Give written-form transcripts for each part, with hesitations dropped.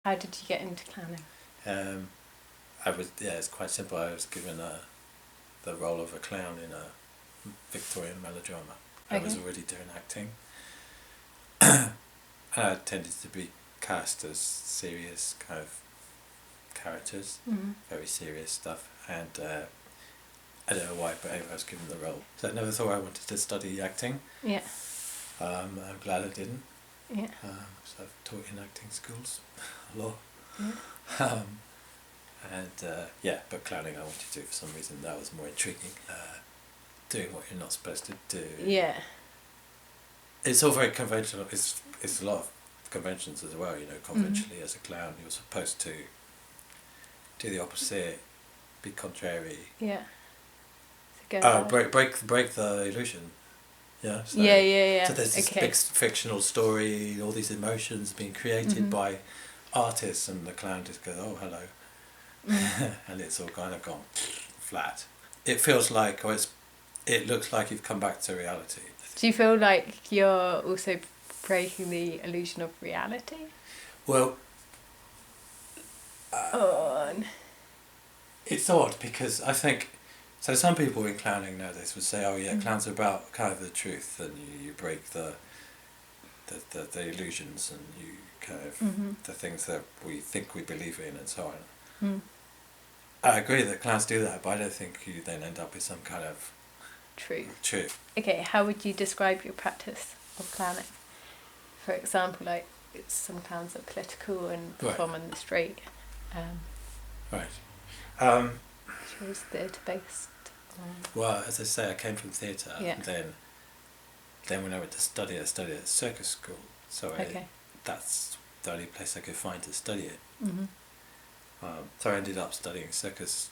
How did you get into clowning? It's quite simple. I was given the role of a clown in a Victorian melodrama. I was already doing acting. I tended to be cast as serious kind of characters, very serious stuff, and I don't know why, but anyway, I was given the role. So I never thought I wanted to study acting. Yeah. I'm glad I didn't. Yeah. So I've taught in acting schools a lot. Yeah. But clowning I wanted to do for some reason. That was more intriguing. Doing what you're not supposed to do. Yeah. It's all very conventional. It's a lot of conventions as well. Conventionally as a clown, you're supposed to do the opposite, be contrary. Yeah. Break the illusion. Yeah. So, yeah. So there's this big fictional story, all these emotions being created by artists, and the clown just goes, "Oh, hello," and it's all kind of gone flat. It feels like, it looks like you've come back to reality. Do you feel like you're also breaking the illusion of reality? Well, on. It's odd because I think, so some people in clowning nowadays would say, oh yeah, clowns are about kind of the truth, and you break the illusions, and you kind of, the things that we think we believe in and so on. I agree that clowns do that, but I don't think you then end up with some kind of truth. Okay, how would you describe your practice of clowning? For example, like some clowns are political and perform on the street. Right. Was theatre based? Well, as I say, I came from theatre, Yeah. and then when I went to study, I studied at circus school. So that's the only place I could find to study it. So I ended up studying circus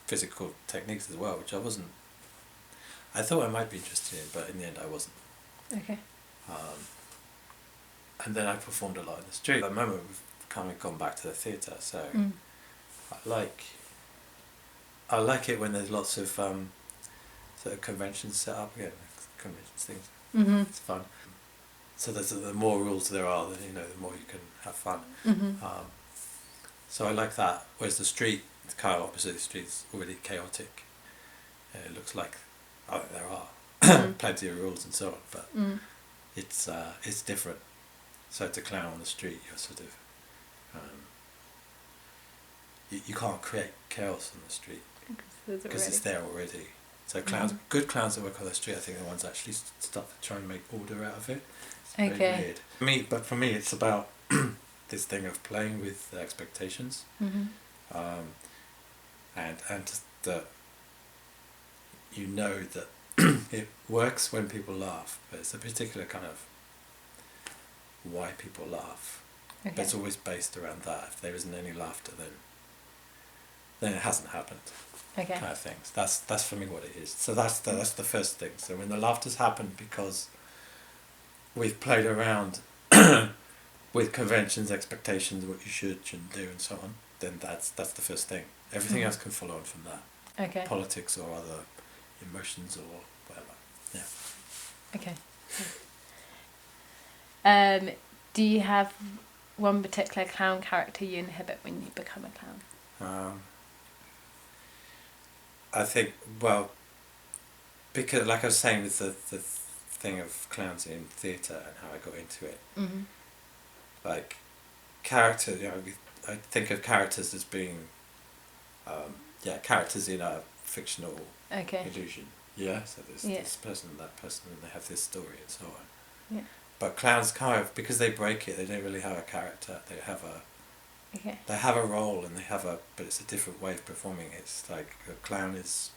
physical techniques as well, which I thought I might be interested in, but in the end I wasn't. Okay. And then I performed a lot in the street. At the moment we've kind of gone back to the theatre, so I like it when there's lots of sort of conventions set up, conventions things. It's fun. So the more rules there are, then the more you can have fun. So I like that. Whereas the street, the kind of opposite, the street's already chaotic. It looks like there are plenty of rules and so on, but it's different. So to clown on the street, you're sort of you can't create chaos on the street because it's there already. So good clowns that work on the street, I think the ones that actually start to try and make order out of it. It's very weird. For me, it's about this thing of playing with expectations, and that that it works when people laugh, but it's a particular kind of why people laugh. But it's always based around that. If there isn't any laughter, then it hasn't happened. Kind of things. That's for me what it is. So that's the first thing. So when the laughter's happened because we've played around with conventions, expectations, what you shouldn't do, and so on, then that's the first thing. Everything else can follow on from that. Politics or other emotions or whatever. Yeah. Okay. Do you have one particular clown character you inhabit when you become a clown? I think, because like I was saying with the thing of clowns in theatre and how I got into it, like character, I think of characters as being, characters in a fictional illusion. Yeah, so there's this person and that person, and they have this story and so on. Yeah. But clowns because they break it, they don't really have a character. They have a role, and but it's a different way of performing. It's like a clown is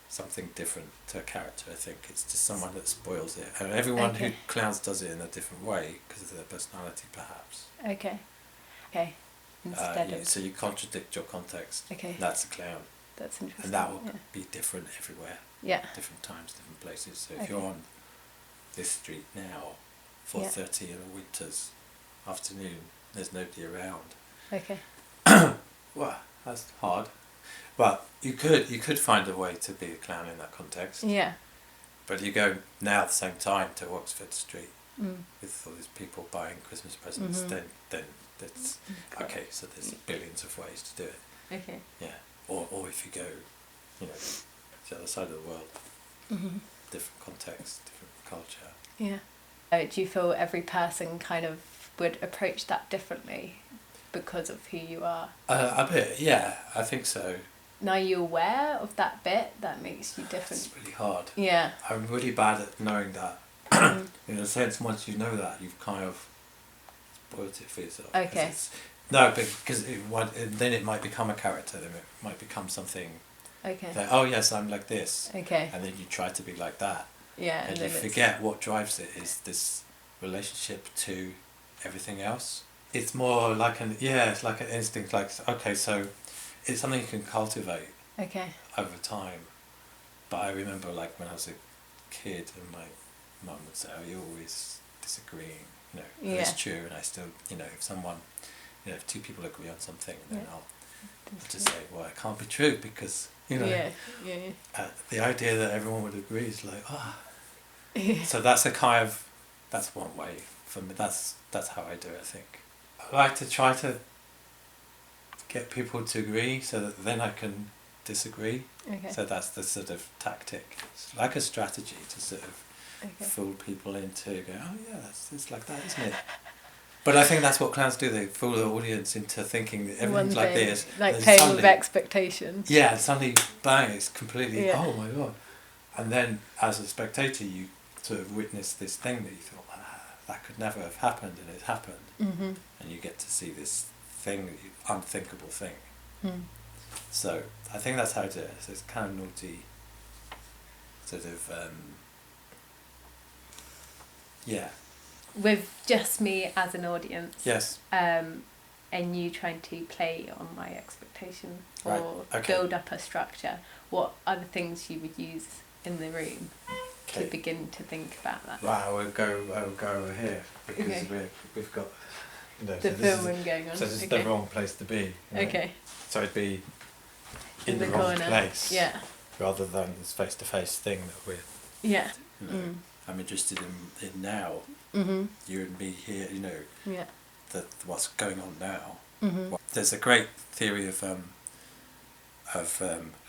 something different to a character. I think it's just someone that spoils it, and everyone who clowns does it in a different way because of their personality, perhaps. So you contradict your context. That's a clown. That's interesting. And that will be different everywhere. Yeah. Different times, different places. So if you're on this street now, 4:30 in a winter's afternoon, there's nobody around. Well, that's hard. But you could find a way to be a clown in that context. Yeah. But you go now at the same time to Oxford Street. with all these people buying Christmas presents, then it's okay. So there's billions of ways to do it. Okay. Yeah. Or if you go, to the other side of the world, different context, different culture. Yeah. Do you feel every person kind of would approach that differently because of who you are? A bit, yeah. I think so. Now, are you aware of that bit that makes you different? It's really hard. Yeah. I'm really bad at knowing that. In a sense, once you know that, you've kind of spoiled it for yourself. Okay. No, because then it might become a character. Then it might become something. Okay. Like, oh yes, I'm like this. Okay. And then you try to be like that. Yeah. And you forget what drives it is this relationship to everything else. It's more like it's like an instinct. Like, okay, so it's something you can cultivate. Okay. Over time. But I remember, like, when I was a kid, and my mum would say, "Oh, you're always disagreeing." It's true, and I still, if someone, if two people agree on something, then I'll just say, well, it can't be true because, the idea that everyone would agree is like, So that's that's one way for me. That's how I do it, I think. I like to try to get people to agree so that then I can disagree. Okay. So that's the sort of tactic. It's like a strategy to sort of fool people into going, oh yeah, it's like that, isn't it? But I think that's what clowns do. They fool the audience into thinking that everything's like this. Like playing with expectations. Yeah, and suddenly, bang, it's completely, oh my God. And then as a spectator, you sort of witness this thing that you thought, that could never have happened, and it happened. Mm-hmm. And you get to see this thing, unthinkable thing. So I think that's how I do it. So it's kind of naughty, sort of, With just me as an audience. Yes. And you trying to play on my expectation or build up a structure. What other things you would use in the room to begin to think about that? Right, I'll go over here because we've got the filming going on. So this is the wrong place to be. Okay. So it'd be in the wrong place. Yeah. Rather than this face-to-face thing that we're. Yeah. I'm interested in now. You and me here. Yeah. What's going on now. There's a great theory of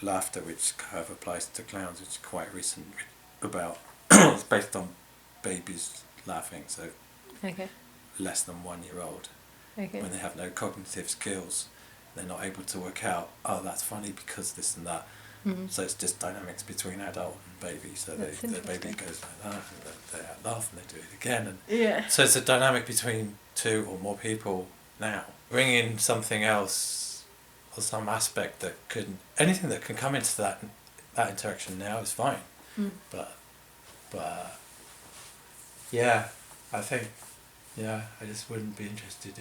laughter which kind of applies to clowns, which is quite recent. About it's based on babies laughing, so less than 1 year old. When they have no cognitive skills, they're not able to work out, oh, that's funny because this and that. So it's just dynamics between adult and baby. So the baby goes like that, and they laugh, and they do it again. And so it's a dynamic between two or more people now. Bring in something else or some aspect anything that can come into that interaction now is fine. But I think I just wouldn't be interested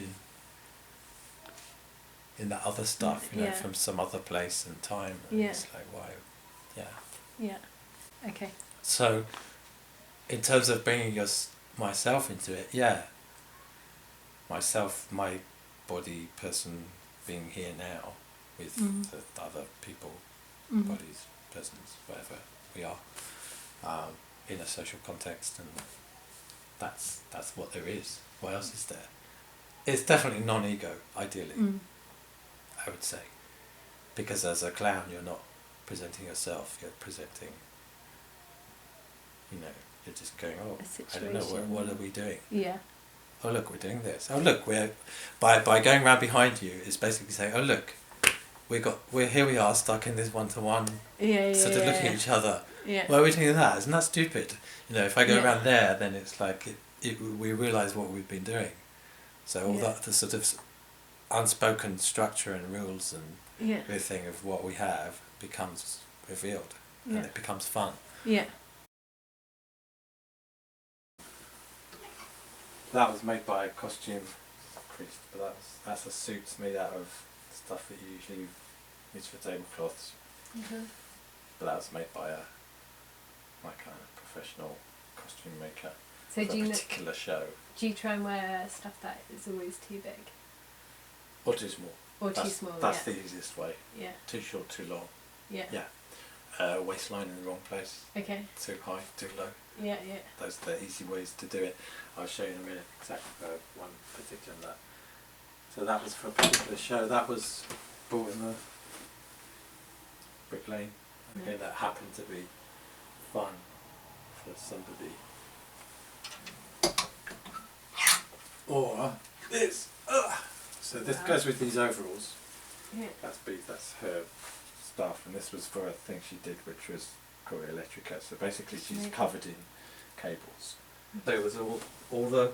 in that other stuff, from some other place and time. And it's like, why? Yeah. Okay. So, in terms of bringing myself into it, myself, my body, person being here now with the other people, bodies, persons, whatever we are, in a social context, and that's what there is. What else is there? It's definitely non-ego, ideally. I would say, because as a clown you're not presenting yourself, you're presenting, you're just going, oh, I don't know, what are we doing? Yeah. Oh look, we're doing this. Oh look, we're by going round behind you, it's basically saying, oh look, we're here, we are stuck in this one-to-one, sort of looking at each other. Why are we doing that? Isn't that stupid? If I go around there, then it's like we realise what we've been doing. So all that, the sort of unspoken structure and rules and everything of what we have becomes revealed, and it becomes fun. That was made by a costume priest, but that's a suit made out of stuff that you usually use for tablecloths. But that was made by a kind of professional costume maker for a particular show. Do you try and wear stuff that is always too big? Or too small. Too small, That's the easiest way. Yeah. Too short, too long. Yeah. Waistline in the wrong place. Okay. Too high, too low. Yeah. Those are the easy ways to do it. I'll show you in a minute exactly one particular that. So that was for a particular show. That was bought in the Brick Lane. Okay, that happened to be fun for somebody. Or this. So this goes with these overalls. Yeah. That's her stuff, and this was for a thing she did, which was called Electrica. So basically, she's covered in cables. So it was all the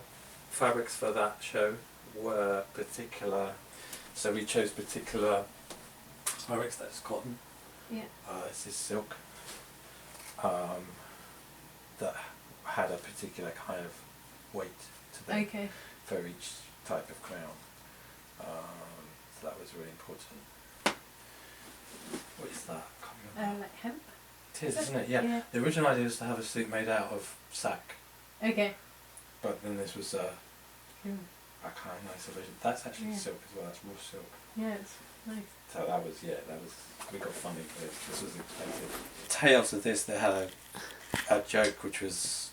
fabrics for that show were particular. So we chose particular fabrics. That's cotton. Yeah. This is silk. That had a particular kind of weight to them. Okay. For each type of crown. So that was really important. What is that? Like hemp? It is, isn't it? Yeah. The original idea was to have a suit made out of sack. Okay. But then this was a kind of nice version. That's actually silk as well. That's raw silk. Yeah, it's nice. So that was we got funny for this. This was expensive. Tails of this, they had a joke which was,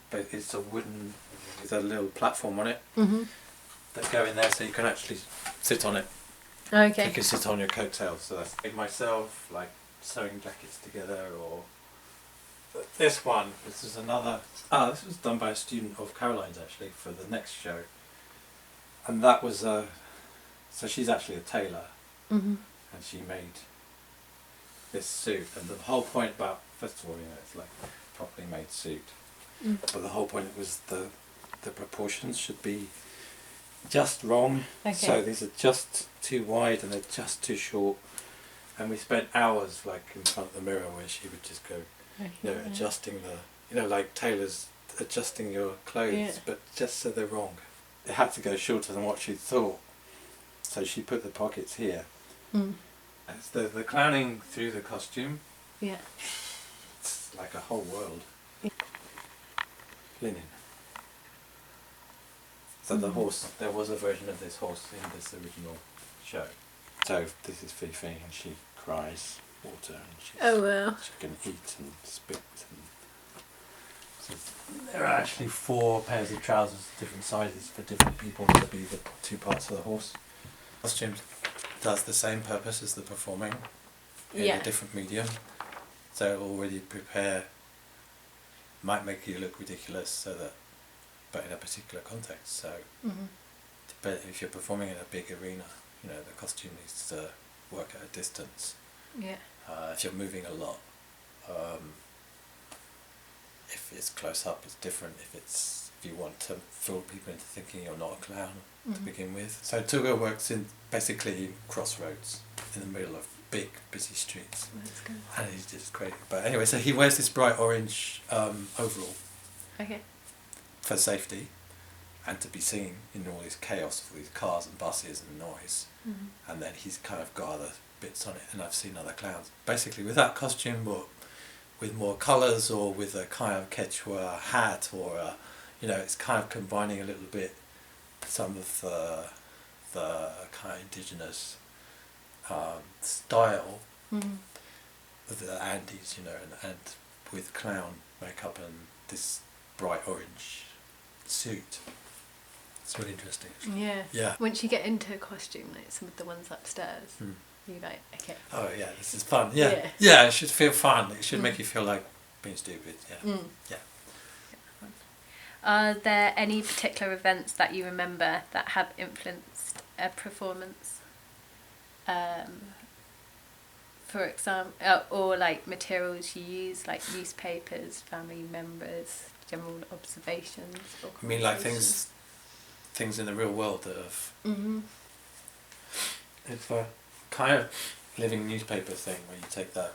but it's a wooden with a little platform on it. Mm-hmm. That go in there so you can actually sit on it. Okay. You can sit on your coattails. So that's made myself, like sewing jackets together, or this one. This is another. This was done by a student of Caroline's actually for the next show. And that was so she's actually a tailor, and she made this suit. And the whole point about, first of all, it's like a properly made suit. But the whole point was the proportions should be just wrong. Okay. So these are just too wide and they're just too short. And we spent hours like in front of the mirror where she would just go, adjusting like tailors adjusting your clothes, but just so they're wrong. It had to go shorter than what she thought. So she put the pockets here. It's the clowning through the costume. Yeah. It's like a whole world. Linen. So the horse, there was a version of this horse in this original show. So this is Fifi, and she cries water, and she can eat and spit. And so there are actually 4 pairs of trousers, different sizes for different people to be the 2 parts of the horse. Costume does the same purpose as the performing in a different medium. So already might make you look ridiculous, but in a particular context. So, but if you're performing in a big arena, the costume needs to work at a distance. Yeah. If you're moving a lot, if it's close up, it's different. If you want to fool people into thinking you're not a clown to begin with. So Togo works in basically crossroads in the middle of big busy streets. That's good. And he's just crazy. But anyway, so he wears this bright orange overall. Okay. For safety, and to be seen in all this chaos of these cars and buses and noise. And then he's kind of got other bits on it, and I've seen other clowns basically with that costume, or with more colours, or with a kind of Quechua hat, or it's kind of combining a little bit some of the kind of indigenous style of the Andes, and with clown makeup and this bright orange suit. It's really interesting. Yeah. Yeah. Once you get into a costume, like some of the ones upstairs, you're like, okay. Oh yeah, this is fun. Yeah. Yeah, it should feel fun. It should make you feel like being stupid. Yeah. Yeah. Are there any particular events that you remember that have influenced a performance? For example, or like materials you use, like newspapers, family members, general observations. Or I mean, like things in the real world that have. It's a kind of living newspaper thing where you take that,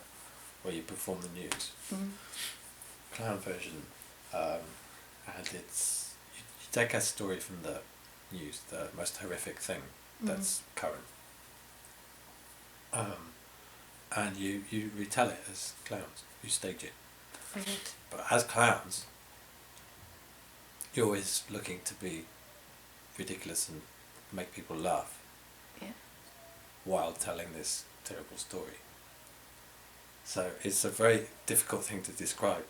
where you perform the news. Clown version, and it's you take a story from the news, the most horrific thing that's current. And you retell it as clowns. You stage it. But as clowns, you're always looking to be ridiculous and make people laugh. Yeah. While telling this terrible story. So it's a very difficult thing to describe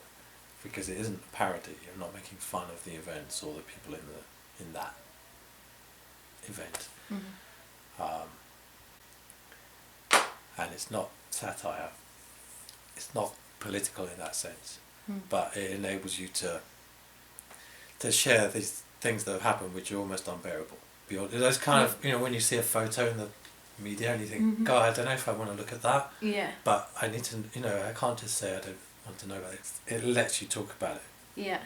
because it isn't a parody. You're not making fun of the events or the people in that event. And it's not satire. It's not political in that sense, but it enables you to share these things that have happened which are almost unbearable. Those kind of, when you see a photo in the media and you think, God, I don't know if I want to look at that. Yeah. But I need to, I can't just say I don't want to know about it. It lets you talk about it. Yeah.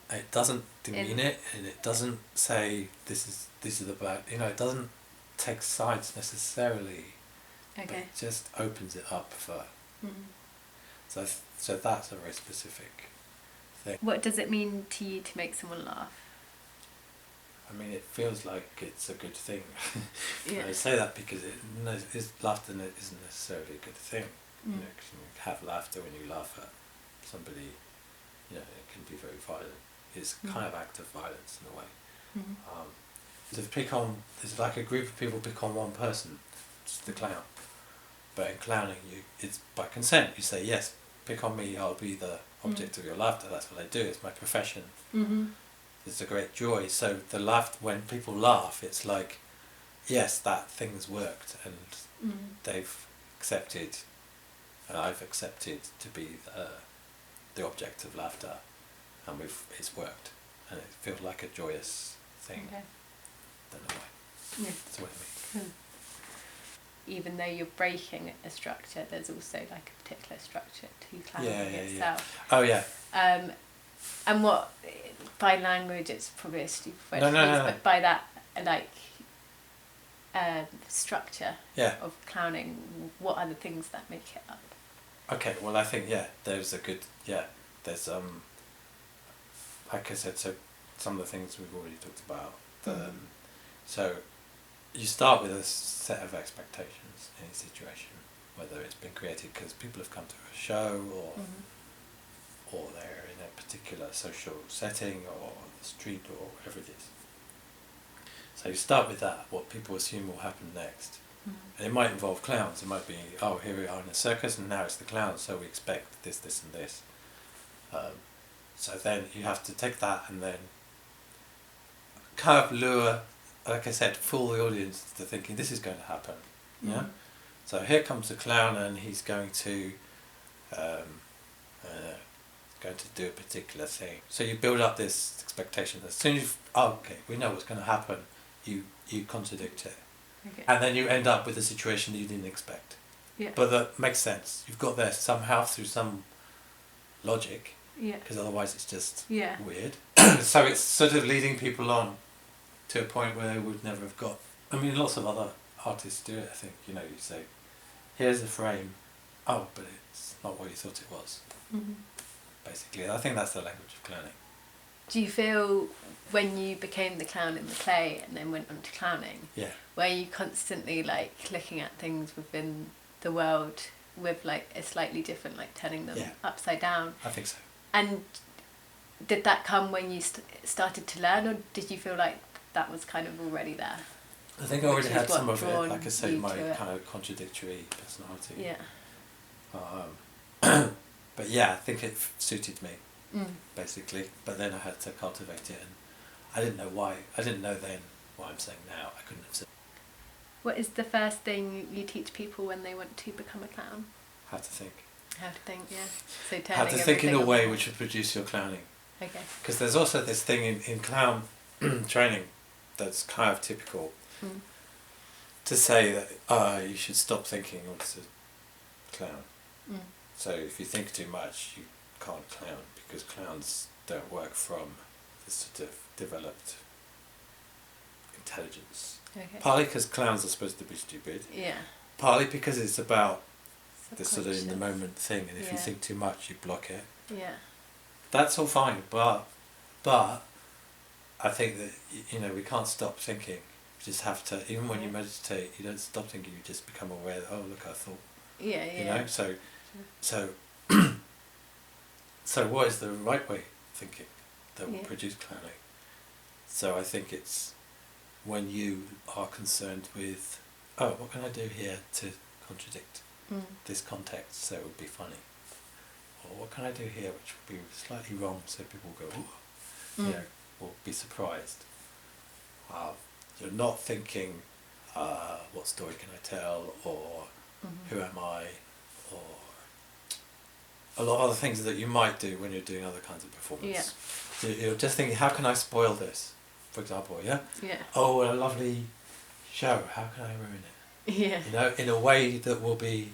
It doesn't demean it, and it doesn't say this is the bad. It doesn't take sides necessarily. Okay. But it just opens it up for. So that's a very specific thing. What does it mean to you to make someone laugh? I mean, it feels like it's a good thing. Yeah. I say that because laughter isn't necessarily a good thing. Because you have laughter when you laugh at somebody. It can be very violent. It's kind of act of violence in a way. There's like a group of people pick on one person, it's the clown. But in clowning, it's by consent. You say, yes, pick on me, I'll be the object of your laughter. That's what I do, it's my profession. It's a great joy. So when people laugh, it's like, yes, that thing's worked, and they've accepted, and I've accepted to be the object of laughter, and it's worked, and it feels like a joyous thing. Okay. Don't know why. Yeah. That's what I mean. Even though you're breaking a structure, there's also like a particular structure to clowning itself. Oh yeah. And what, by language, it's probably a stupid word to use, but by that structure of clowning, what are the things that make it up? Okay, well I think there's like I said, so some of the things we've already talked about. So you start with a set of expectations in a situation, whether it's been created because people have come to a show or they're in a particular social setting or the street or whatever it is. So you start with that, what people assume will happen next. And it might involve clowns. It might be, here we are in a circus and now it's the clowns, so we expect this, this and this. So then you have to take that and then kind of lure, like I said, fool the audience to thinking this is going to happen. Yeah. So here comes the clown and he's going to do a particular thing. So you build up this expectation. As soon as we know what's going to happen, you contradict it. Okay. And then you end up with a situation that you didn't expect. Yeah. But that makes sense. You've got there somehow through some logic. Yeah. Because otherwise it's just weird. So it's sort of leading people on to a point where they would never have got. I mean, lots of other artists do it, I think. You say, here's a frame. Oh, but it's not what you thought it was. Basically, I think that's the language of clowning. Do you feel when you became the clown in the play and then went on to clowning, were you constantly looking at things within the world with a slightly different, turning them upside down? I think so. And did that come when you started to learn, or did you feel like that was kind of already there? I think I already had some of it, like I say, my kind of contradictory personality. Yeah. But I think it suited me, basically. But then I had to cultivate it, and I didn't know why. I didn't know then what I'm saying now. I couldn't have said. What is the first thing you teach people when they want to become a clown? How to think. How to think, yeah. So turning how to think in a way on. which would produce your clowning. Okay. Because there's also this thing in clown training that's kind of typical to say that you should stop thinking in order to clown. So if you think too much, you can't clown, because clowns don't work from this sort of developed intelligence. Okay. Partly because clowns are supposed to be stupid. Yeah. Partly because it's about this sort of in the moment thing, and if you think too much, you block it. Yeah. That's all fine, but I think that we can't stop thinking. You just have to, even when you meditate, you don't stop thinking. You just become aware that look, I thought. Yeah, yeah. So what is the right way of thinking that will produce clowning? So I think it's when you are concerned with, what can I do here to contradict this context so it would be funny? or what can I do here which would be slightly wrong, so people go, ooh, you know, or be surprised. You're not thinking, what story can I tell, or who am I, or a lot of other things that you might do when you're doing other kinds of performance. Yeah. You're just thinking, how can I spoil this, for example, yeah? Yeah. Oh, a lovely show, how can I ruin it? Yeah. You know, in a way that will be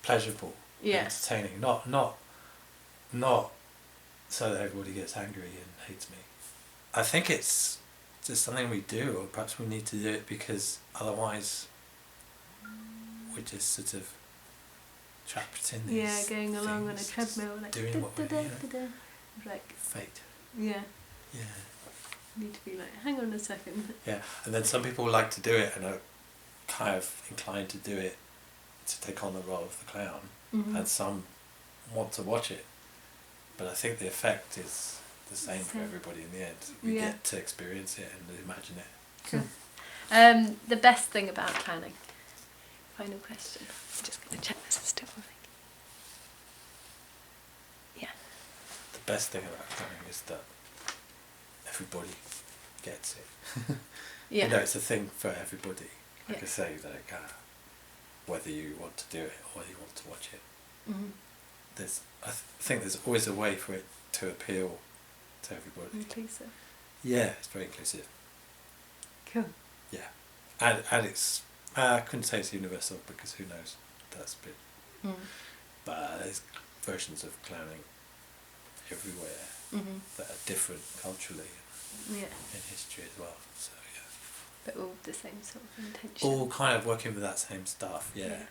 pleasurable, entertaining, not so that everybody gets angry and hates me. I think it's just something we do, or perhaps we need to do it because otherwise we're just sort of trapped in these going along on a treadmill, like doing what we're like fate. Yeah. Yeah. You need to be like, hang on a second. Yeah, and then some people like to do it and are kind of inclined to do it to take on the role of the clown, and some want to watch it. But I think the effect is the same for everybody in the end. We get to experience it and imagine it. Cool. The best thing about clowning? Final question. I'm just going to check this is still moving. Yeah. The best thing about clowning is that everybody gets it. You know, it's a thing for everybody. Like I say, like whether you want to do it or you want to watch it. I think there's always a way for it to appeal to everybody. Inclusive. Yeah, it's very inclusive. Cool. Yeah, and it's I couldn't say it's universal because who knows, that's a bit. But there's versions of clowning everywhere that are different culturally and in history as well. So yeah. But all the same sort of intention. All kind of working with that same stuff. Yeah.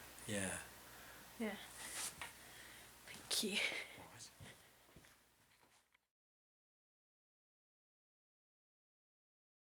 Thank you.